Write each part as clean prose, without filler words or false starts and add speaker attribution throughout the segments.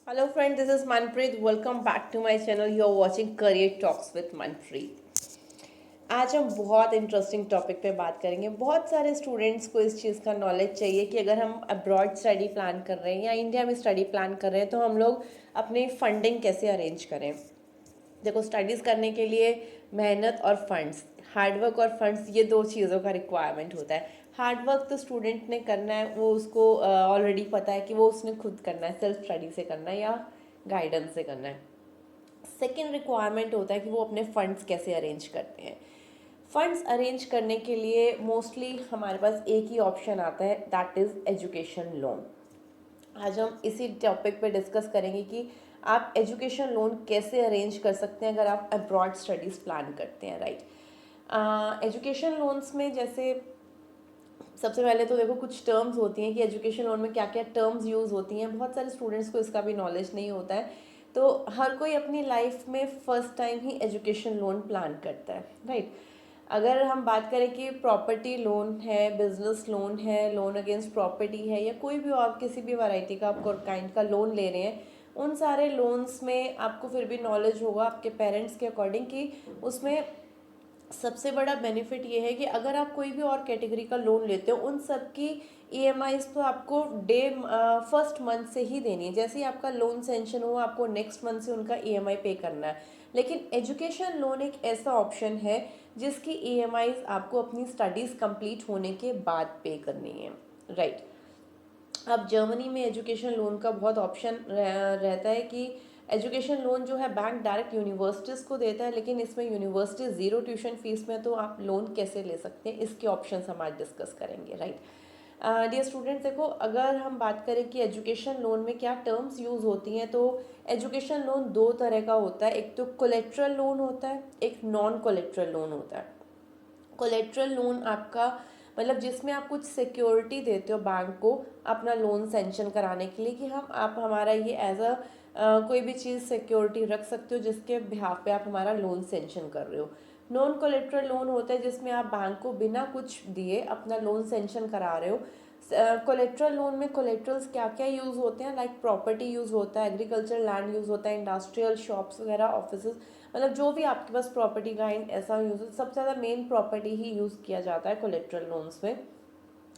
Speaker 1: Hello friend, this is Manpreet. Welcome back to my channel. You are watching Career Talks with Manpreet. आज हम बहुत interesting topic पे बात करेंगे। बहुत सारे स्टूडेंट्स को इस चीज़ का नॉलेज चाहिए कि अगर हम अब्रॉड स्टडी प्लान कर रहे हैं या इंडिया में स्टडी प्लान कर रहे हैं तो हम लोग अपनी फंडिंग कैसे अरेंज करें। देखो, स्टडीज़ करने के लिए मेहनत और फंड्स, हार्डवर्क और फंड्स, ये दो चीज़ों का रिक्वायरमेंट होता है। हार्डवर्क तो स्टूडेंट ने करना है, वो उसको ऑलरेडी पता है कि वो उसने खुद करना है, सेल्फ स्टडी से करना है या गाइडेंस से करना है। सेकेंड रिक्वायरमेंट होता है कि वो अपने फंड्स कैसे अरेंज करते हैं। फंड्स अरेंज करने के लिए मोस्टली हमारे पास एक ही ऑप्शन आता है, दैट इज़ एजुकेशन लोन। आज हम इसी टॉपिक पे डिस्कस करेंगे कि आप एजुकेशन लोन कैसे अरेंज कर सकते हैं अगर आप अब्रॉड स्टडीज़ प्लान करते हैं, राइट। एजुकेशन लोन्स में जैसे सबसे पहले तो देखो कुछ टर्म्स होती हैं कि एजुकेशन लोन में क्या क्या टर्म्स यूज़ होती हैं। बहुत सारे स्टूडेंट्स को इसका भी नॉलेज नहीं होता है, तो हर कोई अपनी लाइफ में फर्स्ट टाइम ही एजुकेशन लोन प्लान करता है, राइट। अगर हम बात करें कि प्रॉपर्टी लोन है, बिजनेस लोन है, लोन अगेंस्ट प्रॉपर्टी है, या कोई भी आप किसी भी वैरायटी का आपको काइंड का लोन ले रहे हैं, उन सारे लोन्स में आपको फिर भी नॉलेज होगा आपके पेरेंट्स के अकॉर्डिंग कि उसमें सबसे बड़ा बेनिफिट ये है कि अगर आप कोई भी और कैटेगरी का लोन लेते हो, उन सब की ईएमआईज तो आपको फर्स्ट मंथ से ही देनी है। जैसे ही आपका लोन सेंशन हो, आपको नेक्स्ट मंथ से उनका ईएमआई पे करना है। लेकिन एजुकेशन लोन एक ऐसा ऑप्शन है जिसकी ईएमआईज आपको अपनी स्टडीज़ कंप्लीट होने के बाद पे करनी है, राइट। अब जर्मनी में एजुकेशन लोन का बहुत ऑप्शन रहता है कि एजुकेशन लोन जो है बैंक डायरेक्ट यूनिवर्सिटीज़ को देता है, लेकिन इसमें यूनिवर्सिटी ज़ीरो ट्यूशन फीस में, तो आप लोन कैसे ले सकते हैं इसके ऑप्शंस हम आज डिस्कस करेंगे, राइट। डियर स्टूडेंट्स, देखो, अगर हम बात करें कि एजुकेशन लोन में क्या टर्म्स यूज़ होती हैं, तो एजुकेशन लोन दो तरह का होता है। एक तो कोलेट्रल लोन होता है, एक नॉन कोलेट्रल लोन होता है। कोलेट्रल लोन आपका मतलब जिसमें आप कुछ सिक्योरिटी देते हो बैंक को अपना लोन सेंशन कराने के लिए कि हम आप हमारा ये एज अ कोई भी चीज़ सिक्योरिटी रख सकते हो जिसके बिहाफ पे आप हमारा लोन सेंशन कर रहे हो। नॉन कोलेट्रल लोन होता है जिसमें आप बैंक को बिना कुछ दिए अपना लोन सेंशन करा रहे हो। कोलेट्रल लोन में कोलेट्रल्स क्या क्या यूज़ होते हैं, लाइक प्रॉपर्टी यूज़ होता है, एग्रीकल्चर लैंड यूज़ होता है, इंडस्ट्रियल शॉप्स वगैरह, ऑफिस, मतलब जो भी आपके पास प्रॉपर्टी का ऐसा यूज, सबसे ज़्यादा मेन प्रॉपर्टी ही यूज़ किया जाता है कोलेट्रल लोन्स में।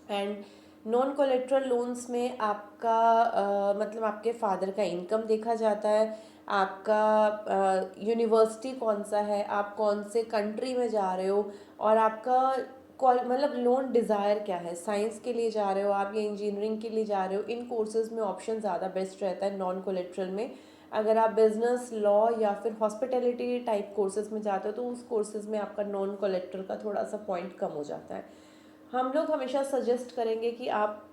Speaker 1: एंड नॉन कोलेट्रल लोन्स में आपका मतलब आपके फादर का इनकम देखा जाता है, आपका यूनिवर्सिटी कौन सा है, आप कौन से कंट्री में जा रहे हो, और आपका मतलब लोन डिज़ायर क्या है, साइंस के लिए जा रहे हो आप या इंजीनियरिंग के लिए जा रहे हो। इन कोर्सेज में ऑप्शन ज़्यादा बेस्ट रहता है नॉन कोलेट्रल में। अगर आप बिजनेस, लॉ या फिर हॉस्पिटैलिटी टाइप कोर्सेज में जाते हो तो उस कोर्सेज में आपका नॉन कोलेट्रल का थोड़ा सा पॉइंट कम हो जाता है। हम लोग हमेशा सजेस्ट करेंगे कि आप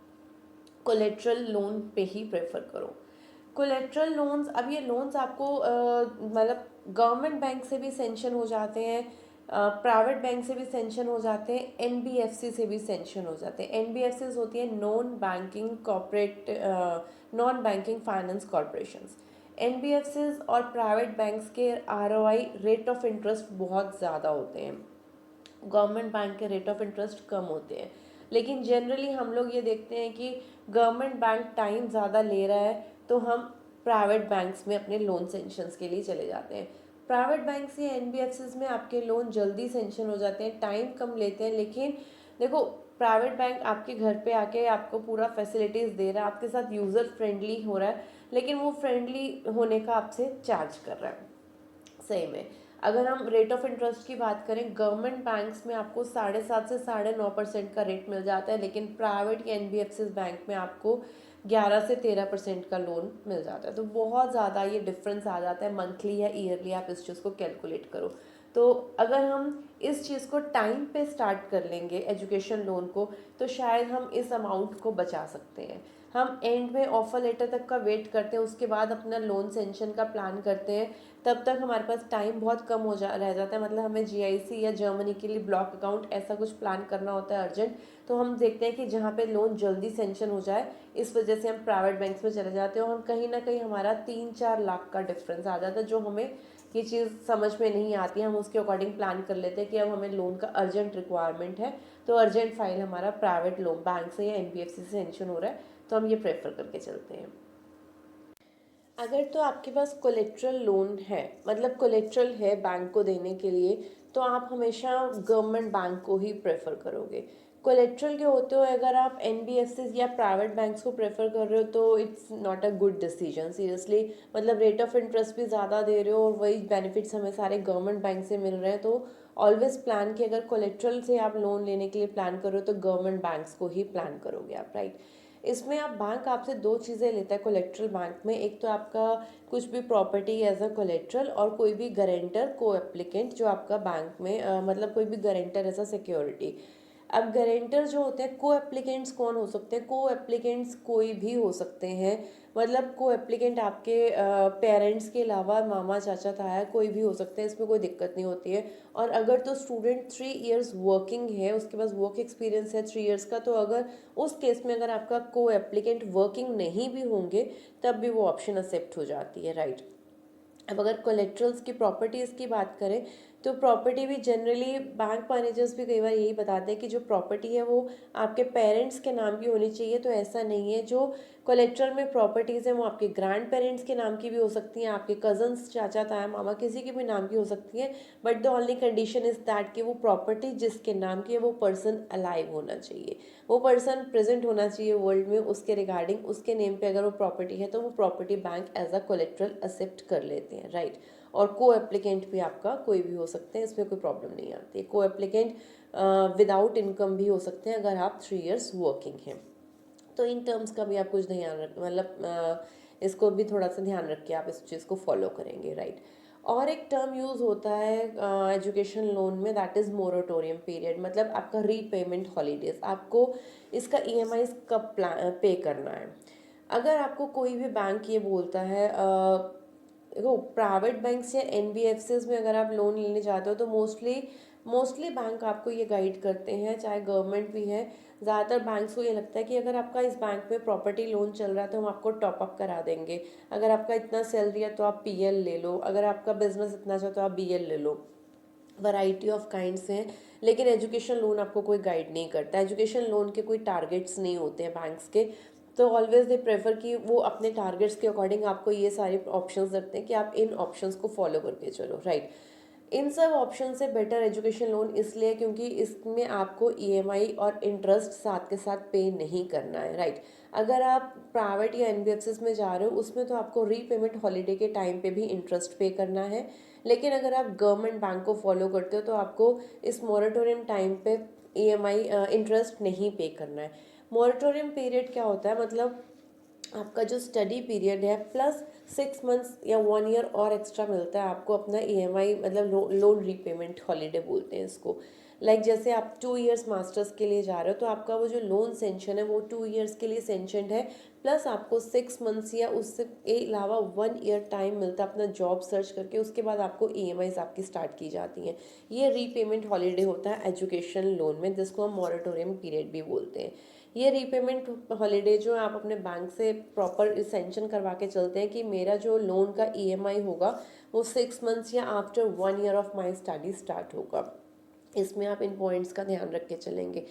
Speaker 1: कोलेट्रल लोन पे ही प्रेफर करो। कोलेट्रल लोन्स, अब ये लोन्स आपको मतलब गवर्नमेंट बैंक से भी सेंशन हो जाते हैं, प्राइवेट बैंक से भी सेंशन हो जाते हैं, एनबीएफसी से भी सेंशन हो जाते हैं। एनबीएफसी होती है non banking corporate, non banking finance corporations. NBFCs और प्राइवेट बैंक्स के आरओआई रेट ऑफ इंटरेस्ट बहुत ज़्यादा होते हैं, गवर्नमेंट बैंक के रेट ऑफ इंटरेस्ट कम होते हैं। लेकिन जनरली हम लोग ये देखते हैं कि गवर्नमेंट बैंक टाइम ज़्यादा ले रहा है तो हम प्राइवेट बैंक्स में अपने लोन सेंशंस के लिए चले जाते हैं। प्राइवेट बैंक या एनबीएफसीज में आपके लोन जल्दी सेंशन हो जाते हैं, टाइम कम लेते हैं, लेकिन देखो, प्राइवेट बैंक आपके घर पे आके आपको पूरा फैसिलिटीज़ दे रहा है, आपके साथ यूज़र फ्रेंडली हो रहा है, लेकिन वो फ्रेंडली होने का आपसे चार्ज कर रहा है। सही में अगर हम रेट ऑफ इंटरेस्ट की बात करें, गवर्नमेंट बैंक्स में आपको 7.5 से 9.5% का रेट मिल जाता है, लेकिन प्राइवेट या एनबीएफसी बैंक में आपको 11 से 13% का लोन मिल जाता है। तो बहुत ज़्यादा ये डिफरेंस आ जाता है, मंथली या ईयरली आप इस चीज़ को कैलकुलेट करो। तो अगर हम इस चीज़ को टाइम पे स्टार्ट कर लेंगे एजुकेशन लोन को, तो शायद हम इस अमाउंट को बचा सकते हैं। हम एंड में ऑफर लेटर तक का वेट करते हैं, उसके बाद अपना लोन सेंशन का प्लान करते हैं, तब तक हमारे पास टाइम बहुत कम रह जाता है। मतलब हमें जीआईसी या जर्मनी के लिए ब्लॉक अकाउंट ऐसा कुछ प्लान करना होता है अर्जेंट, तो हम देखते हैं कि जहाँ पे लोन जल्दी सेंशन हो जाए, इस वजह से हम प्राइवेट बैंक्स में चले जाते हैं, और कहीं ना कहीं हमारा 3-4 लाख का डिफरेंस आ जाता है, जो हमें ये चीज़ समझ में नहीं आती है। हम उसके अकॉर्डिंग प्लान कर लेते हैं कि अब हमें लोन का अर्जेंट रिक्वायरमेंट है, तो अर्जेंट फाइल हमारा प्राइवेट लोन बैंक से या एनबीएफसी से सेंशन हो रहा है, तो हम ये प्रेफर करके चलते हैं। अगर तो आपके पास कोलेट्रल लोन है, मतलब कोलेट्रल है बैंक को देने के लिए, तो आप हमेशा गवर्नमेंट बैंक को ही प्रेफर करोगे। कोलेट्रल के होते हो अगर आप एनबीएफसी या प्राइवेट बैंक्स को प्रेफर कर रहे हो तो it's not a good decision seriously. मतलब रेट ऑफ इंटरेस्ट भी ज़्यादा दे रहे हो और वही बेनिफिट्स हमें सारे गवर्नमेंट बैंक से मिल रहे हैं, तो ऑलवेज प्लान कि अगर कोलेट्रल से आप लोन लेने के लिए प्लान करो तो गवर्नमेंट बैंक्स को ही प्लान करोगे आप, राइट। इसमें आप बैंक आपसे दो चीज़ें लेता है कोलेट्रल बैंक में, एक तो आपका कुछ भी प्रॉपर्टी एज अ कोलेट्रल और कोई भी गारंटर को एप्लीकेंट जो आपका बैंक में मतलब कोई भी गारंटर एज अ सिक्योरिटी। अब गारंटर जो होते हैं, को एप्लीकेंट्स कौन हो सकते हैं? को एप्लीकेंट्स कोई भी हो सकते हैं। मतलब को एप्लीकेंट आपके पेरेंट्स के अलावा मामा चाचा ताया कोई भी हो सकते हैं, इसमें कोई दिक्कत नहीं होती है। और अगर तो स्टूडेंट 3 इयर्स वर्किंग है, उसके पास वर्क एक्सपीरियंस है 3 इयर्स का, तो अगर उस केस में अगर आपका को एप्लीकेंट वर्किंग नहीं भी होंगे तब भी वो ऑप्शन एक्सेप्ट हो जाती है, राइट। अब अगर कोलेट्रल्स की प्रॉपर्टीज़ की बात करें तो प्रॉपर्टी भी जनरली बैंक मैनेजर्स भी कई बार यही बताते हैं कि जो प्रॉपर्टी है वो आपके पेरेंट्स के नाम की होनी चाहिए, तो ऐसा नहीं है। जो कोलेट्रल में प्रॉपर्टीज़ हैं वो आपके ग्रैंड पेरेंट्स के नाम की भी हो सकती हैं, आपके कजन्स चाचा ताया मामा किसी के भी नाम की हो सकती है, but the only condition is that कि वो प्रॉपर्टी जिसके नाम की है वो पर्सन अलाइव होना चाहिए, वो पर्सन प्रेजेंट होना चाहिए वर्ल्ड में, उसके रिगार्डिंग उसके नेम पे अगर वो प्रॉपर्टी है तो वो property bank as a collateral accept कर लेते हैं, राइट। और को एप्लीकेंट भी आपका कोई भी हो सकते हैं, इसमें कोई प्रॉब्लम नहीं आती। को एप्लीकेंट विदाउट इनकम भी हो सकते हैं अगर आप 3 इयर्स वर्किंग हैं। तो इन टर्म्स का भी आप कुछ ध्यान रख, मतलब इसको भी थोड़ा सा ध्यान रख के आप इस चीज़ को फॉलो करेंगे, राइट। और एक टर्म यूज़ होता है एजुकेशन लोन में, दैट इज़ मोरेटोरियम पीरियड। मतलब आपका रीपेमेंट हॉलीडेज, आपको इसका ईएमआई कब पे करना है। अगर आपको कोई भी बैंक ये बोलता है, देखो प्राइवेट बैंक्स या एनबीएफसीज में अगर आप लोन लेने जाते हो तो मोस्टली मोस्टली बैंक आपको ये गाइड करते हैं, चाहे गवर्नमेंट भी है, ज़्यादातर बैंक्स को ये लगता है कि अगर आपका इस बैंक में प्रॉपर्टी लोन चल रहा है तो हम आपको टॉप अप करा देंगे। अगर आपका इतना सैलरी है तो आप पीएल ले लो, अगर आपका बिजनेस इतना अच्छा तो आप बीएल ले लो। वैरायटी ऑफ काइंड्स हैं, लेकिन एजुकेशन लोन आपको कोई गाइड नहीं करता। एजुकेशन लोन के कोई टारगेट्स नहीं होते हैं बैंक्स के, तो ऑलवेज दे प्रेफर कि वो अपने टारगेट्स के अकॉर्डिंग आपको ये सारे ऑप्शंस रखते हैं कि आप इन ऑप्शंस को फॉलो करके चलो, राइट। इन सब ऑप्शन से बेटर एजुकेशन लोन इसलिए क्योंकि इसमें आपको ईएमआई और इंटरेस्ट साथ के साथ पे नहीं करना है, राइट। अगर आप प्राइवेट या एनबीएफसीज में जा रहे हो उसमें तो आपको रीपेमेंट हॉलीडे के टाइम पे भी इंटरेस्ट पे करना है, लेकिन अगर आप गवर्नमेंट बैंक को फॉलो करते हो तो आपको इस मोरेटोरियम टाइम पे ईएमआई इंटरेस्ट नहीं पे करना है। मोरेटोरियम पीरियड क्या होता है, मतलब आपका जो स्टडी पीरियड है प्लस 6 मंथ्स या 1 ईयर और एक्स्ट्रा मिलता है आपको अपना ईएमआई, मतलब लोन रीपेमेंट हॉलीडे बोलते हैं इसको। जैसे आप 2 इयर्स मास्टर्स के लिए जा रहे हो तो आपका वो जो लोन सेंशन है वो 2 इयर्स के लिए सेंशनड है, प्लस आपको 6 मंथ्स या उससे अलावा 1 ईयर टाइम मिलता है अपना जॉब सर्च करके, उसके बाद आपको ईएमआईज आपकी स्टार्ट की जाती हैं। ये रीपेमेंट हॉलीडे होता है एजुकेशन लोन में, जिसको हम मॉरेटोरियम पीरियड भी बोलते हैं। ये रीपेमेंट हॉलीडे जो आप अपने बैंक से प्रॉपर सेंशन करवा के चलते हैं कि मेरा जो लोन का ईएमआई होगा वो 6 मंथ्स या after 1 year of my study start होगा। इसमें आप इन पॉइंट्स का ध्यान रख के चलेंगे।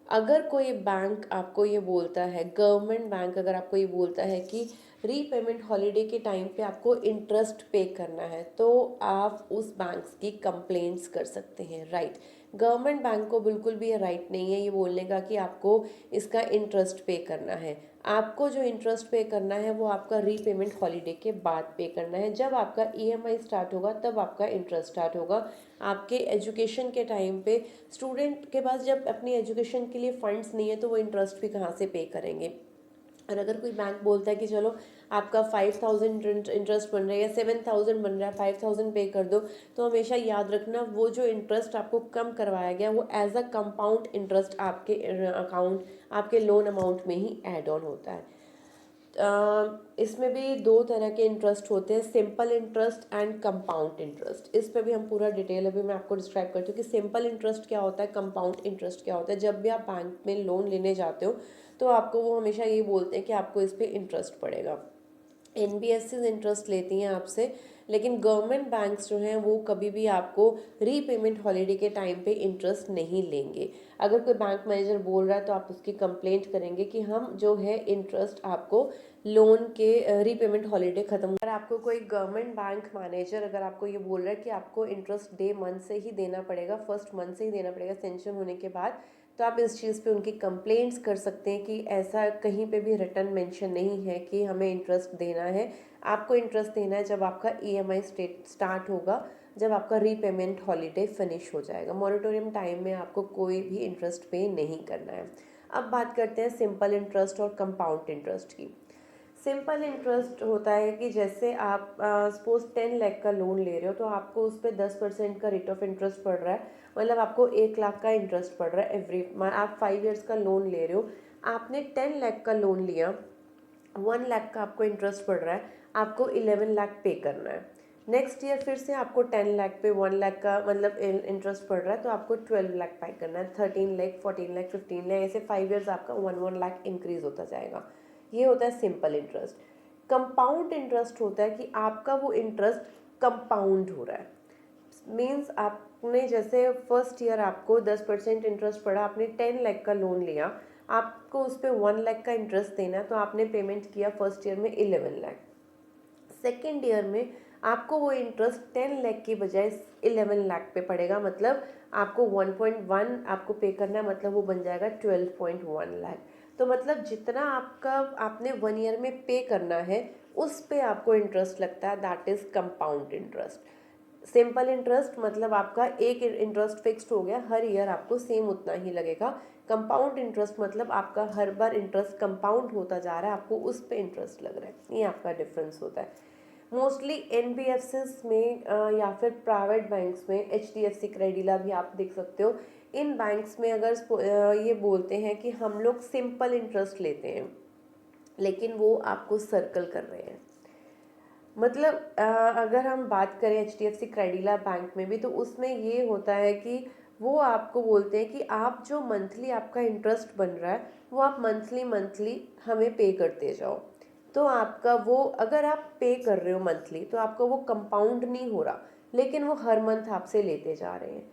Speaker 1: अगर कोई बैंक आपको ये बोलता है, गवर्नमेंट बैंक अगर आपको ये बोलता है कि रीपेमेंट हॉलीडे के टाइम पे आपको इंटरेस्ट पे करना है, तो आप उस बैंक की कंप्लेंट्स कर सकते हैं, राइट। गवर्नमेंट बैंक को बिल्कुल भी ये राइट नहीं है ये बोलने का कि आपको इसका इंटरेस्ट पे करना है। आपको जो इंटरेस्ट पे करना है वो आपका रीपेमेंट हॉलीडे के बाद पे करना है। जब आपका ईएमआई स्टार्ट होगा तब आपका इंटरेस्ट स्टार्ट होगा। आपके एजुकेशन के टाइम पे स्टूडेंट के पास जब अपनी एजुकेशन के लिए फंड्स नहीं है तो वो इंटरेस्ट भी कहाँ से पे करेंगे। और अगर कोई बैंक बोलता है कि चलो आपका 5,000 इंटरेस्ट बन रहा है या 7,000 बन रहा है, 5,000 पे कर दो, तो हमेशा याद रखना वो जो इंटरेस्ट आपको कम करवाया गया वो एज अ कंपाउंड इंटरेस्ट आपके अकाउंट, आपके लोन अमाउंट में ही ऐड ऑन होता है। इसमें भी दो तरह के इंटरेस्ट होते हैं, simple interest and compound interest. इस पे भी हम पूरा डिटेल अभी मैं आपको डिस्क्राइब करती हूँ कि सिंपल इंटरेस्ट क्या होता है, कंपाउंड इंटरेस्ट क्या होता है। जब भी आप बैंक में लोन लेने जाते हो तो आपको वो हमेशा ये बोलते हैं कि आपको इस पर इंटरेस्ट पड़ेगा। एनबीएफसीज इंटरेस्ट लेती हैं आपसे लेकिन गवर्नमेंट बैंक्स जो हैं वो कभी भी आपको रीपेमेंट हॉलीडे के टाइम पे इंटरेस्ट नहीं लेंगे। अगर कोई बैंक मैनेजर बोल रहा है तो आप उसकी कंप्लेंट करेंगे कि हम जो है इंटरेस्ट आपको लोन के रीपेमेंट हॉलीडे खत्म। अगर आपको कोई गवर्नमेंट बैंक मैनेजर अगर आपको ये बोल रहा है कि आपको इंटरेस्ट डे मंथ से ही देना पड़ेगा, फर्स्ट मंथ से ही देना पड़ेगा सेंक्शन होने के बाद, तो आप इस चीज़ पे उनकी कंप्लेंट्स कर सकते हैं कि ऐसा कहीं पे भी रिटर्न मेंशन नहीं है कि हमें इंटरेस्ट देना है। आपको इंटरेस्ट देना है जब आपका ईएमआई स्टार्ट होगा, जब आपका रीपेमेंट हॉलीडे फिनिश हो जाएगा। मॉरेटोरियम टाइम में आपको कोई भी इंटरेस्ट पे नहीं करना है। अब बात करते हैं सिंपल इंटरेस्ट और कंपाउंड इंटरेस्ट की। सिंपल इंटरेस्ट होता है कि जैसे आप सपोज 10 लाख का लोन ले रहे हो तो आपको उस पर 10% का रेट ऑफ इंटरेस्ट पड़ रहा है, मतलब आपको 1 लाख का इंटरेस्ट पड़ रहा है एवरी। आप 5 ईयर्स का लोन ले रहे हो, आपने 10 लाख का लोन लिया, 1 लाख का आपको इंटरेस्ट पड़ रहा है, आपको 11 लाख पे करना है। नेक्स्ट ईयर फिर से आपको 10 लाख पे 1 लाख का मतलब इंटरेस्ट पड़ रहा है तो आपको 12 लाख पे करना है, 13 लाख, 14 लाख, 15 लाख, ऐसे 5 ईयर्स आपका 1 लाख इंक्रीज होता जाएगा। ये होता है सिंपल इंटरेस्ट। कंपाउंड इंटरेस्ट होता है कि आपका वो इंटरेस्ट कंपाउंड हो रहा है। मीन्स आपने जैसे फर्स्ट ईयर आपको 10% इंटरेस्ट पड़ा, आपने 10 लाख का लोन लिया, आपको उस पर 1 लाख का इंटरेस्ट देना है तो आपने पेमेंट किया फर्स्ट ईयर में 11 लाख। सेकेंड ईयर में आपको वो इंटरेस्ट 10 लाख की बजाय 11 लाख पे पड़ेगा, मतलब आपको 1.1 आपको पे करना है, मतलब वो बन जाएगा 12.1 लाख। तो मतलब जितना आपका आपने 1 ईयर में पे करना है उस पे आपको इंटरेस्ट लगता है, that is compound interest. Simple interest मतलब आपका एक इंटरेस्ट फिक्स्ड हो गया, हर ईयर आपको सेम उतना ही लगेगा। कंपाउंड इंटरेस्ट मतलब आपका हर बार इंटरेस्ट कंपाउंड होता जा रहा है, आपको उस पे इंटरेस्ट लग रहा है, ये आपका डिफरेंस होता है। मोस्टली एनबीएफसीज में या फिर प्राइवेट बैंक्स में, एचडीएफसी क्रेडिला भी आप देख सकते हो, इन बैंक्स में अगर ये बोलते हैं कि हम लोग सिंपल इंटरेस्ट लेते हैं, लेकिन वो आपको सर्कल कर रहे हैं। मतलब अगर हम बात करें एचडीएफसी क्रेडिला बैंक में भी, तो उसमें ये होता है कि वो आपको बोलते हैं कि आप जो मंथली आपका इंटरेस्ट बन रहा है वो आप मंथली मंथली हमें पे करते जाओ। तो आपका वो अगर आप पे कर रहे हो मंथली तो आपका वो कंपाउंड नहीं हो रहा, लेकिन वो हर मंथ आपसे लेते जा रहे हैं।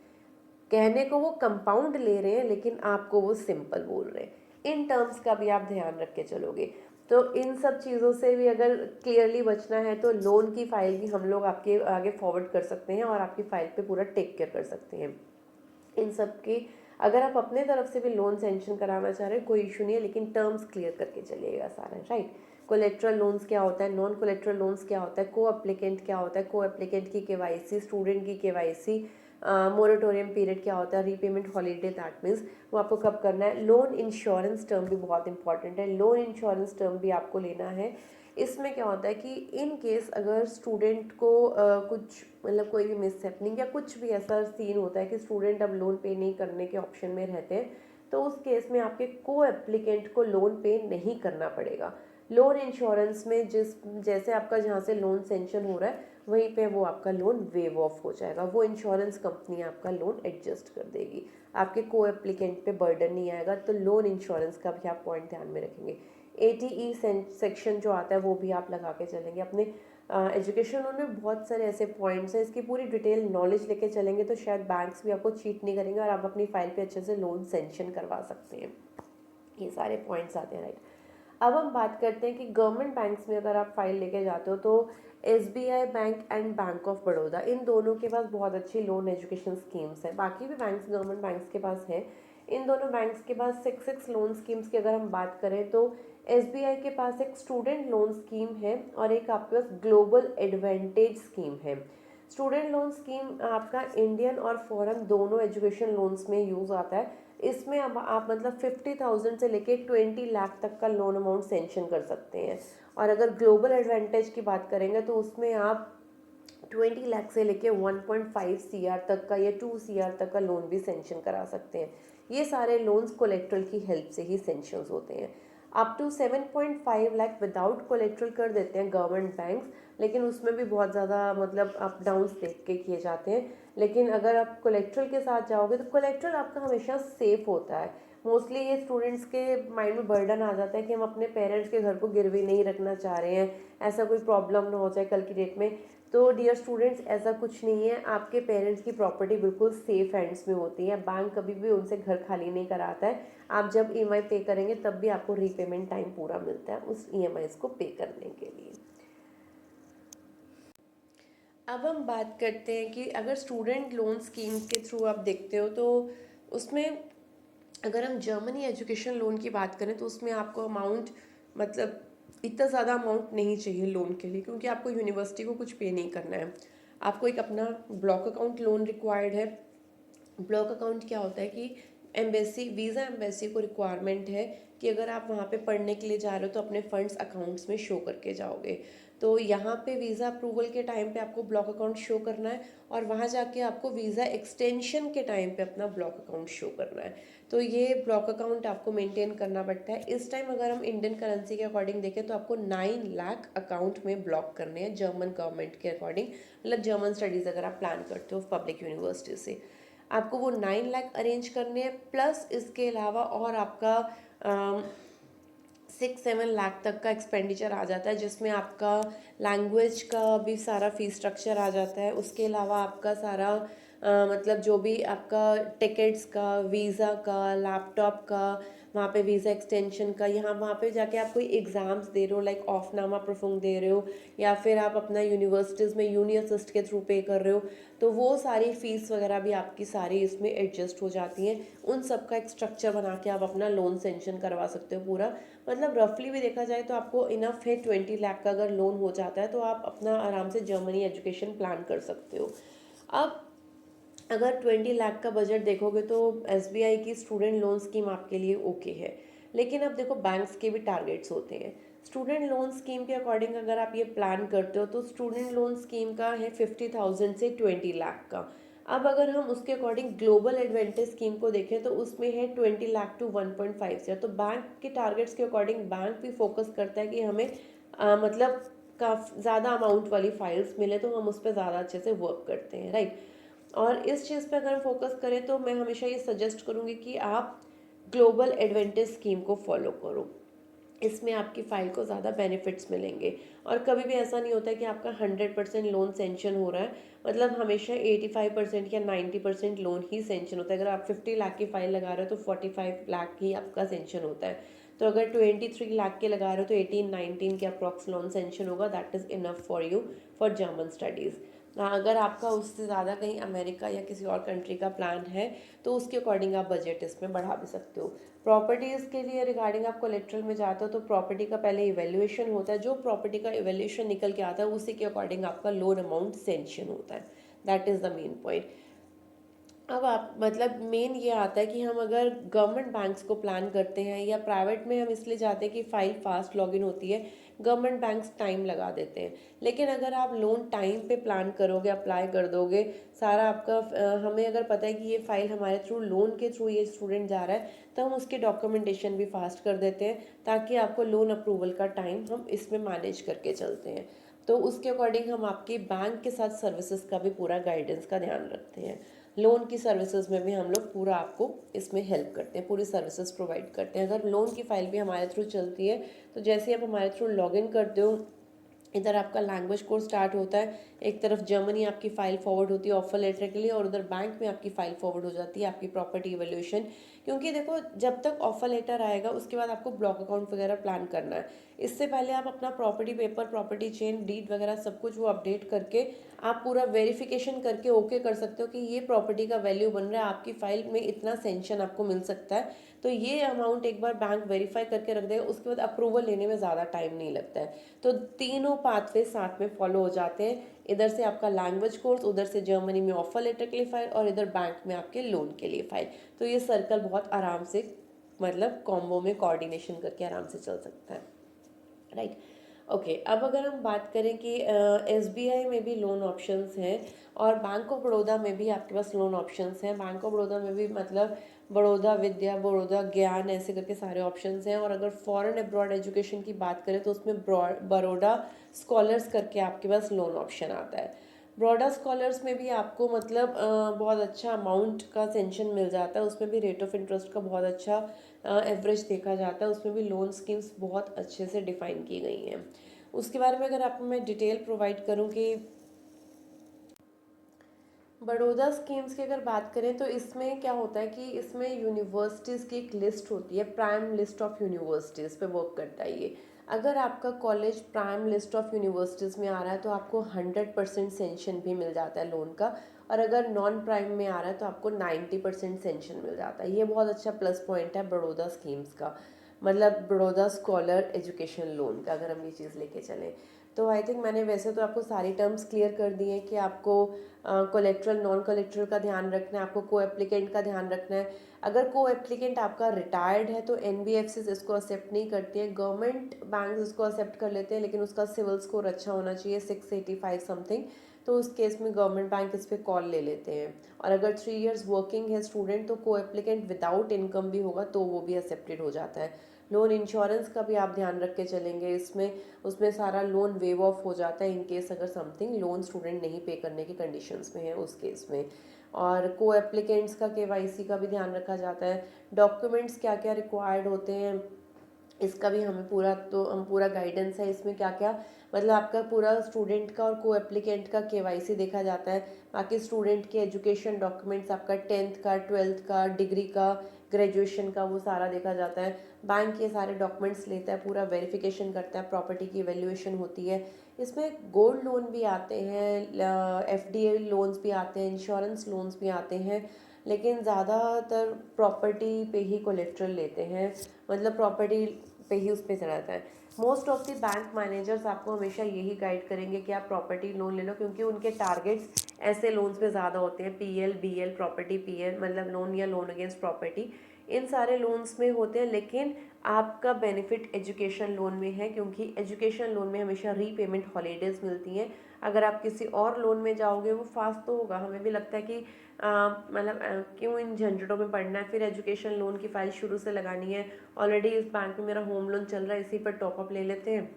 Speaker 1: कहने को वो कंपाउंड ले रहे हैं लेकिन आपको वो सिंपल बोल रहे हैं। इन टर्म्स का भी आप ध्यान रख के चलोगे। तो इन सब चीज़ों से भी अगर क्लियरली बचना है तो लोन की फाइल भी हम लोग आपके आगे फॉरवर्ड कर सकते हैं और आपकी फाइल पे पूरा टेक केयर कर सकते हैं। इन सब की अगर आप अपने तरफ से भी लोन सेंक्शन कराना चाह रहे हैं कोई इशू नहीं है, लेकिन टर्म्स क्लियर करके चलिएगा सारा, राइट। कोलेट्रल लोन्स क्या होता है, नॉन कोलेट्रल लोन्स क्या होता है, को एप्लीकेंट क्या होता है, को एप्लीकेंट की केवाईसी, स्टूडेंट की केवाईसी, मोरेटोरियम पीरियड क्या होता है, रीपेमेंट हॉलीडे, दैट मीन्स वो आपको कब करना है। लोन इंश्योरेंस टर्म भी बहुत इंपॉर्टेंट है, लोन इंश्योरेंस टर्म भी आपको लेना है। इसमें क्या होता है कि इन केस अगर स्टूडेंट को कुछ मतलब कोई भी मिसहैपनिंग या कुछ भी ऐसा सीन होता है कि स्टूडेंट अब लोन पे नहीं करने के ऑप्शन में रहते हैं, तो उस केस में आपके को एप्लीकेंट को लोन पे नहीं करना पड़ेगा। लोन इंश्योरेंस में जैसे आपका जहाँ से लोन सेंक्शन हो रहा है वहीं पे वो आपका लोन वेव ऑफ हो जाएगा, वो इंश्योरेंस कंपनी आपका लोन एडजस्ट कर देगी, आपके को एप्लीकेंट पे बर्डन नहीं आएगा। तो लोन इंश्योरेंस का भी आप पॉइंट ध्यान में रखेंगे। एटीई सेक्शन जो आता है वो भी आप लगा के चलेंगे अपने एजुकेशन लोन में। बहुत सारे ऐसे पॉइंट्स हैं, इसकी पूरी डिटेल नॉलेज लेके चलेंगे तो शायद बैंक्स भी आपको चीट नहीं करेंगे और आप अपनी फाइल पे अच्छे से लोन सेंक्शन करवा सकते हैं। ये सारे पॉइंट्स आते हैं, राइट। अब हम बात करते हैं कि गवर्नमेंट बैंक्स में अगर आप फाइल लेके जाते हो तो SBI bank and bank of Baroda, इन दोनों के पास बहुत अच्छी लोन एजुकेशन स्कीम्स हैं। बाकी भी बैंक्स गवर्नमेंट बैंक्स के पास है, इन दोनों बैंक्स के पास 6 लोन स्कीम्स की अगर हम बात करें तो एसबीआई के पास एक स्टूडेंट लोन स्कीम है और एक आपके पास ग्लोबल एडवांटेज स्कीम है। स्टूडेंट लोन स्कीम आपका इंडियन और फॉरेन दोनों एजुकेशन लोन्स में यूज़ आता है। इसमें अब आप मतलब 50,000 से लेके 20 लाख तक का लोन अमाउंट सेंक्शन कर सकते हैं। और अगर ग्लोबल एडवांटेज की बात करेंगे तो उसमें आप 20 लाख से लेके 1.5 CR तक का या 2 CR तक का लोन भी सेंक्शन करा सकते हैं। ये सारे लोन्स कोलेट्रल की हेल्प से ही सेंक्शन होते हैं। Up to 7.5 lakh without collateral कर देते हैं गवर्नमेंट बैंक्स, लेकिन उसमें भी बहुत ज़्यादा मतलब अप डाउन्स देख के किए जाते हैं। लेकिन अगर आप कोलेट्रल के साथ जाओगे तो कोलेट्रल आपका हमेशा सेफ होता है, मोस्टली ये स्टूडेंट्स के माइंड में बर्डन आ जाता है कि हम अपने पेरेंट्स के घर को गिरवी नहीं रखना चाह रहे हैं, ऐसा कोई प्रॉब्लम ना हो जाए कल की डेट में। तो डियर स्टूडेंट्स, ऐसा कुछ नहीं है, आपके पेरेंट्स की प्रॉपर्टी बिल्कुल सेफ हैंड्स में होती है। बैंक कभी भी उनसे घर खाली नहीं कराता है। आप जब ईएमआई पे करेंगे तब भी आपको रीपेमेंट टाइम पूरा मिलता है उस ईएमआई को पे करने के लिए। अब हम बात करते हैं कि अगर स्टूडेंट लोन स्कीम के थ्रू आप देखते हो तो उसमें अगर हम जर्मनी एजुकेशन लोन की बात करें तो उसमें आपको अमाउंट मतलब इतना ज़्यादा अमाउंट नहीं चाहिए लोन के लिए, क्योंकि आपको यूनिवर्सिटी को कुछ पे नहीं करना है। आपको एक अपना ब्लॉक अकाउंट लोन रिक्वायर्ड है। ब्लॉक अकाउंट क्या होता है कि एम्बेसी, वीज़ा एम्बेसी को रिक्वायरमेंट है कि अगर आप वहाँ पे पढ़ने के लिए जा रहे हो तो अपने फंड्स अकाउंट्स में शो करके जाओगे। तो यहाँ पे वीज़ा अप्रूवल के टाइम पे आपको ब्लॉक अकाउंट शो करना है, और वहाँ जाके आपको वीज़ा एक्सटेंशन के टाइम पे अपना ब्लॉक अकाउंट शो करना है। तो ये ब्लॉक अकाउंट आपको मेंटेन करना पड़ता है। इस टाइम अगर हम इंडियन करेंसी के अकॉर्डिंग देखें तो आपको 9 लाख अकाउंट में ब्लॉक करने हैं जर्मन गवर्नमेंट के अकॉर्डिंग। मतलब जर्मन स्टडीज़ अगर आप प्लान करते हो पब्लिक यूनिवर्सिटी से, आपको वो 9 लाख अरेंज करने हैं। प्लस इसके अलावा और आपका 6-7 लाख तक का एक्सपेंडिचर आ जाता है, जिसमें आपका लैंग्वेज का भी सारा फीस स्ट्रक्चर आ जाता है। उसके अलावा आपका सारा मतलब जो भी आपका टिकट्स का, वीज़ा का, लैपटॉप का, वहाँ पे वीज़ा एक्सटेंशन का, यहाँ वहाँ पे जाके आप कोई एग्ज़ाम्स दे रहे हो लाइक ऑफनामा प्रफुंग दे रहे हो, या फिर आप अपना यूनिवर्सिटीज़ में यूनी असिस्ट के थ्रू पे कर रहे हो, तो वो सारी फीस वगैरह भी आपकी सारी इसमें एडजस्ट हो जाती हैं। उन सब का एक स्ट्रक्चर बना के आप अपना लोन सेंक्शन करवा सकते हो पूरा। मतलब रफली भी देखा जाए तो आपको इनफ है 20 लाख का अगर लोन हो जाता है तो आप अपना आराम से जर्मनी एजुकेशन प्लान कर सकते हो। अब अगर 20 लाख का बजट देखोगे तो एसबीआई की स्टूडेंट लोन स्कीम आपके लिए ओके है। लेकिन अब देखो बैंक्स के भी टारगेट्स होते हैं। स्टूडेंट लोन स्कीम के अकॉर्डिंग अगर आप ये प्लान करते हो तो स्टूडेंट लोन स्कीम का है 50,000 से 20 लाख का। अब अगर हम उसके अकॉर्डिंग ग्लोबल एडवांटेज स्कीम को देखें तो उसमें है 20 लाख टू 1.5 ईयर। तो बैंक के टारगेट्स के अकॉर्डिंग बैंक भी फोकस करता है कि हमें मतलब काफ़ी ज़्यादा अमाउंट वाली फाइल्स मिले तो हम उस पर ज़्यादा अच्छे से वर्क करते हैं, राइट। और इस चीज़ पे अगर हम फोकस करें तो मैं हमेशा ये सजेस्ट करूँगी कि आप ग्लोबल एडवांटेज स्कीम को फॉलो करो। इसमें आपकी फ़ाइल को ज़्यादा बेनिफिट्स मिलेंगे। और कभी भी ऐसा नहीं होता है कि आपका 100% लोन सेंक्शन हो रहा है। मतलब हमेशा 85% या 90% लोन ही सेंक्शन होता है। अगर आप 50 लाख की फ़ाइल लगा रहे हो तो 45 लाख ही आपका सेंक्शन होता है। तो अगर 23 लाख के लगा रहे हो तो 18-19 के अप्रॉक्स लोन सेंक्शन होगा। That is enough for you for German studies. अगर आपका उससे ज़्यादा कहीं अमेरिका या किसी और कंट्री का प्लान है तो उसके अकॉर्डिंग आप बजट इसमें बढ़ा भी सकते हो। प्रॉपर्टीज़ के लिए रिगार्डिंग आप कोलेट्रल में जाते हो तो प्रॉपर्टी का पहले इवेल्युएशन होता है। जो प्रॉपर्टी का इवेल्युएशन निकल के आता है उसी के अकॉर्डिंग आपका लोन अमाउंट सेंक्शन होता है। That is the main point. अब आप मतलब मेन ये आता है कि हम अगर गवर्नमेंट बैंक्स को प्लान करते हैं या प्राइवेट में हम इसलिए जाते हैं कि फ़ाइल फास्ट लॉगिन होती है। गवर्नमेंट बैंक्स टाइम लगा देते हैं, लेकिन अगर आप लोन टाइम पे प्लान करोगे, अप्लाई कर दोगे सारा आपका हमें अगर पता है कि ये फ़ाइल हमारे थ्रू लोन के थ्रू ये स्टूडेंट जा रहा है तो हम उसकी डॉक्यूमेंटेशन भी फास्ट कर देते हैं, ताकि आपको लोन अप्रूवल का टाइम हम इसमें मैनेज करके चलते हैं। तो उसके अकॉर्डिंग हम आपकी बैंक के साथ सर्विसेज का भी पूरा गाइडेंस का ध्यान रखते हैं। लोन की सर्विसेज में भी हम लोग पूरा आपको इसमें हेल्प करते हैं, पूरी सर्विसेज प्रोवाइड करते हैं। अगर लोन की फ़ाइल भी हमारे थ्रू चलती है तो जैसे आप हमारे थ्रू लॉगिन करते हो, इधर आपका लैंग्वेज कोर्स स्टार्ट होता है, एक तरफ जर्मनी आपकी फ़ाइल फॉरवर्ड होती है ऑफर लेटर के लिए, और उधर बैंक में आपकी फ़ाइल फॉरवर्ड हो जाती है आपकी प्रॉपर्टी इवैल्यूएशन। क्योंकि देखो जब तक ऑफर लेटर आएगा उसके बाद आपको ब्लॉक अकाउंट वगैरह प्लान करना है। इससे पहले आप अपना property paper, property chain, deed वगैरह सब कुछ वो अपडेट करके आप पूरा वेरिफिकेशन करके ओके कर सकते हो कि ये प्रॉपर्टी का वैल्यू बन रहा है, आपकी फ़ाइल में इतना सेंक्शन आपको मिल सकता है। तो ये अमाउंट एक बार बैंक वेरीफाई करके रख देगा, उसके बाद अप्रूवल लेने में ज़्यादा टाइम नहीं लगता है। तो तीनों पाथवे साथ में फॉलो हो जाते हैं। इधर से आपका लैंग्वेज कोर्स, उधर से जर्मनी में ऑफर लेटर के लिए फाइल, और इधर बैंक में आपके लोन के लिए फाइल। तो ये सर्कल बहुत आराम से मतलब कॉम्बो में कोऑर्डिनेशन करके आराम से चल सकता है, राइट। ओके, अब अगर हम बात करें कि एसबीआई में भी लोन ऑप्शंस हैं और बैंक ऑफ बड़ौदा में भी आपके पास लोन ऑप्शंस हैं। बैंक ऑफ बड़ौदा में भी मतलब बड़ौदा विद्या, बड़ौदा ज्ञान, ऐसे करके सारे ऑप्शंस हैं। और अगर फॉरेन अब्रॉड एजुकेशन की बात करें तो उसमें बड़ौदा स्कॉलर्स करके आपके पास लोन ऑप्शन आता है। ब्रॉडर स्कॉलर्स में भी आपको मतलब बहुत अच्छा अमाउंट का सेंशन मिल जाता है, उसमें भी रेट ऑफ इंटरेस्ट का बहुत अच्छा एवरेज देखा जाता है, उसमें भी लोन स्कीम्स बहुत अच्छे से डिफाइन की गई हैं। उसके बारे में अगर आपको मैं डिटेल प्रोवाइड करूँ कि बड़ौदा स्कीम्स की अगर बात करें तो इसमें क्या होता है कि इसमें यूनिवर्सिटीज़ की एक लिस्ट होती है, प्राइम लिस्ट ऑफ यूनिवर्सिटीज़ पे वर्क करता है ये। अगर आपका college prime list of universities में आ रहा है तो आपको 100% सेंशन भी मिल जाता है लोन का, और अगर नॉन प्राइम में आ रहा है तो आपको 90% सेंशन मिल जाता है। ये बहुत अच्छा प्लस पॉइंट है बड़ौदा स्कीम्स का, मतलब बड़ौदा स्कॉलर एजुकेशन लोन का, अगर हम ये चीज़ लेके चलें तो आई थिंक मैंने वैसे तो आपको सारी टर्म्स क्लियर कर दी हैं कि आपको कोलेट्रल नॉन कोलेट्रल का ध्यान रखना है, आपको को एप्लीकेंट का ध्यान रखना है। अगर को एप्लीकेंट आपका रिटायर्ड है तो एनबीएफसी इसको एक्सेप्ट नहीं करती है, गवर्नमेंट बैंक इसको एक्सेप्ट कर लेते हैं, लेकिन उसका सिविल स्कोर अच्छा होना चाहिए 685 समथिंग, तो उस केस में गवर्नमेंट बैंक इस पर कॉल ले लेते हैं। और अगर 3 इयर्स वर्किंग है स्टूडेंट तो को एप्लीकेंट विदाउट इनकम भी होगा तो वो भी एक्सेप्टेड हो जाता है। लोन इंश्योरेंस का भी आप ध्यान रख के चलेंगे इसमें, उसमें सारा लोन वेव ऑफ हो जाता है इन केस अगर समथिंग लोन स्टूडेंट नहीं पे करने की कंडीशंस में है उस केस में। और को एप्लीकेंट्स का केवाईसी का भी ध्यान रखा जाता है, डॉक्यूमेंट्स क्या क्या रिक्वायर्ड होते हैं इसका भी हमें पूरा, तो हम पूरा गाइडेंस है इसमें क्या क्या, मतलब आपका पूरा स्टूडेंट का और को एप्लीकेंट का केवाईसी देखा जाता है। बाकी स्टूडेंट के एजुकेशन डॉक्यूमेंट्स आपका 10th का 12th का डिग्री का ग्रेजुएशन का वो सारा देखा जाता है। बैंक ये सारे डॉक्यूमेंट्स लेता है, पूरा वेरिफिकेशन करता है, प्रॉपर्टी की वैल्यूएशन होती है। इसमें गोल्ड लोन भी आते हैं, एफडीए लोन्स भी आते हैं, इंश्योरेंस लोन्स भी आते हैं, लेकिन ज़्यादातर प्रॉपर्टी पे ही कोलेट्रल लेते हैं, मतलब प्रॉपर्टी पे ही उस पर रहता है। Most of the bank managers आपको हमेशा यही गाइड करेंगे कि आप प्रॉपर्टी लोन ले लो, क्योंकि उनके टारगेट्स ऐसे लोन्स पे ज़्यादा होते हैं, पीएल बीएल प्रॉपर्टी पीएल मतलब लोन या लोन अगेंस्ट प्रॉपर्टी, इन सारे लोन्स में होते हैं। लेकिन आपका बेनिफिट एजुकेशन लोन में है, क्योंकि एजुकेशन लोन में हमेशा रीपेमेंट हॉलीडेज मिलती हैं। अगर आप किसी और लोन में जाओगे वो फास्ट तो होगा, हमें भी लगता है कि मतलब क्यों इन झंझटों में पड़ना है, फिर एजुकेशन लोन की फाइल शुरू से लगानी है, ऑलरेडी इस बैंक में मेरा होम लोन चल रहा है इसी पर टॉपअप ले लेते हैं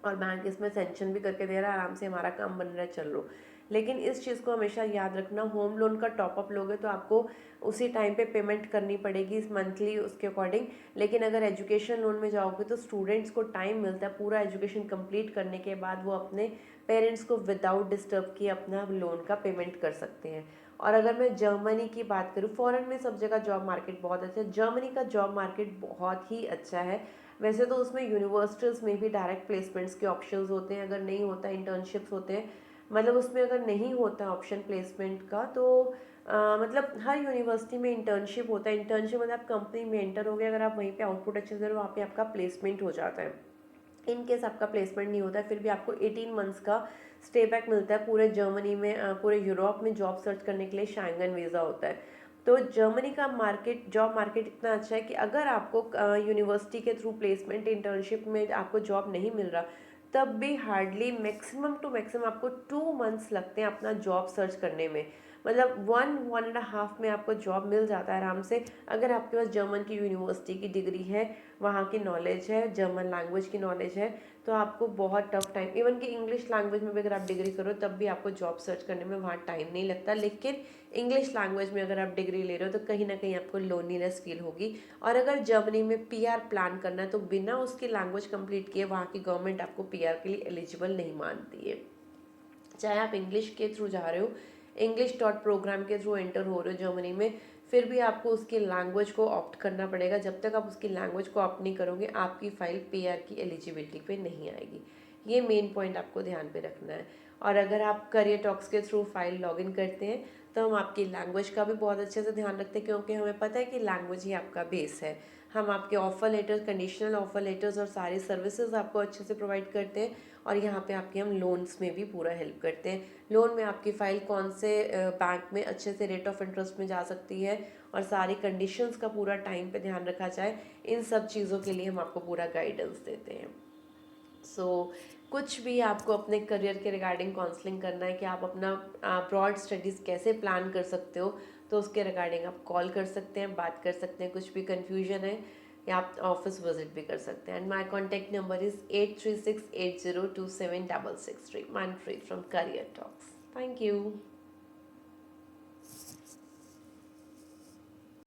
Speaker 1: और बैंक इसमें सेंक्शन भी करके दे रहा है, आराम से हमारा काम बन रहा है, चल लो। लेकिन इस चीज़ को हमेशा याद रखना, होम लोन का टॉपअप लोगे तो आपको उसी टाइम पे पेमेंट करनी पड़ेगी मंथली उसके अकॉर्डिंग। लेकिन अगर एजुकेशन लोन में जाओगे तो स्टूडेंट्स को टाइम मिलता है पूरा एजुकेशन कंप्लीट करने के बाद वो अपने पेरेंट्स को विदाउट डिस्टर्ब किए अपना लोन का पेमेंट कर सकते हैं। और अगर मैं जर्मनी की बात करूँ, फॉरेन में सब जगह जॉब मार्केट बहुत अच्छा है, जर्मनी का जॉब मार्केट बहुत ही अच्छा है। वैसे तो उसमें यूनिवर्सिटीज़ में भी डायरेक्ट प्लेसमेंट्स के ऑप्शंस होते हैं, अगर नहीं होता इंटर्नशिप्स होते हैं, मतलब उसमें अगर नहीं होता ऑप्शन प्लेसमेंट का तो मतलब हर यूनिवर्सिटी में इंटर्नशिप होता है। इंटर्नशिप मतलब आप कंपनी में एंटर हो गए, अगर आप वहीं पे आउटपुट अच्छे से दे रहे हो वहाँ पे आपका प्लेसमेंट हो जाता है। इन केस आपका प्लेसमेंट नहीं होता है फिर भी आपको 18 मंथ्स का स्टे बैक मिलता है पूरे जर्मनी में, पूरे यूरोप में जॉब सर्च करने के लिए शैंगन वीज़ा होता है। तो जर्मनी का मार्केट, जॉब मार्केट इतना अच्छा है कि अगर आपको यूनिवर्सिटी के थ्रू प्लेसमेंट इंटर्नशिप में आपको जॉब नहीं मिल रहा, तब भी हार्डली मैक्सिमम टू मैक्सिमम आपको 2 मंथ्स लगते हैं अपना जॉब सर्च करने में, मतलब 1-1.5 में आपको जॉब मिल जाता है आराम से। अगर आपके पास जर्मन की यूनिवर्सिटी की डिग्री है, वहाँ की नॉलेज है, जर्मन लैंग्वेज की नॉलेज है, तो आपको बहुत टफ टाइम, इवन कि इंग्लिश लैंग्वेज में भी अगर आप डिग्री करो तब भी आपको जॉब सर्च करने में वहाँ टाइम नहीं लगता। लेकिन इंग्लिश लैंग्वेज में अगर आप डिग्री ले रहे हो तो कहीं ना कहीं आपको लोनलीनेस फील होगी। और अगर जर्मनी में पीआर प्लान करना है तो बिना उसकी लैंग्वेज कंप्लीट किए वहाँ की गवर्नमेंट आपको पीआर के लिए एलिजिबल नहीं मानती है। चाहे आप इंग्लिश के थ्रू जा रहे हो, इंग्लिश डॉट प्रोग्राम के थ्रू एंटर हो रहे हो जर्मनी में, फिर भी आपको उसकी लैंग्वेज को ऑप्ट करना पड़ेगा। जब तक आप उसकी लैंग्वेज को ऑप्ट नहीं करोगे आपकी फ़ाइल पीआर की एलिजिबिलिटी पे नहीं आएगी। ये मेन पॉइंट आपको ध्यान पे रखना है। और अगर आप करियर टॉक्स के थ्रू फाइल लॉगिन करते हैं तो हम आपकी लैंग्वेज का भी बहुत अच्छे से ध्यान रखते हैं, क्योंकि हमें पता है कि लैंग्वेज ही आपका बेस है। हम आपके offer letters, conditional offer letters और सारी सर्विसेज आपको अच्छे से प्रोवाइड करते हैं। और यहाँ पे आपके हम लोन्स में भी पूरा हेल्प करते हैं। लोन में आपकी फ़ाइल कौन से बैंक में अच्छे से रेट ऑफ इंटरेस्ट में जा सकती है और सारी कंडीशंस का पूरा टाइम पे ध्यान रखा जाए, इन सब चीज़ों के लिए हम आपको पूरा गाइडेंस देते हैं। कुछ भी आपको अपने करियर के रिगार्डिंग काउंसलिंग करना है कि आप अपना ब्रॉड स्टडीज़ कैसे प्लान कर सकते हो, तो उसके रिगार्डिंग आप कॉल कर सकते हैं, बात कर सकते हैं। कुछ भी कन्फ्यूजन है या आप ऑफिस विजिट भी कर सकते हैं। And my contact number is 8368027663। Manpreet from career talks. Thank you.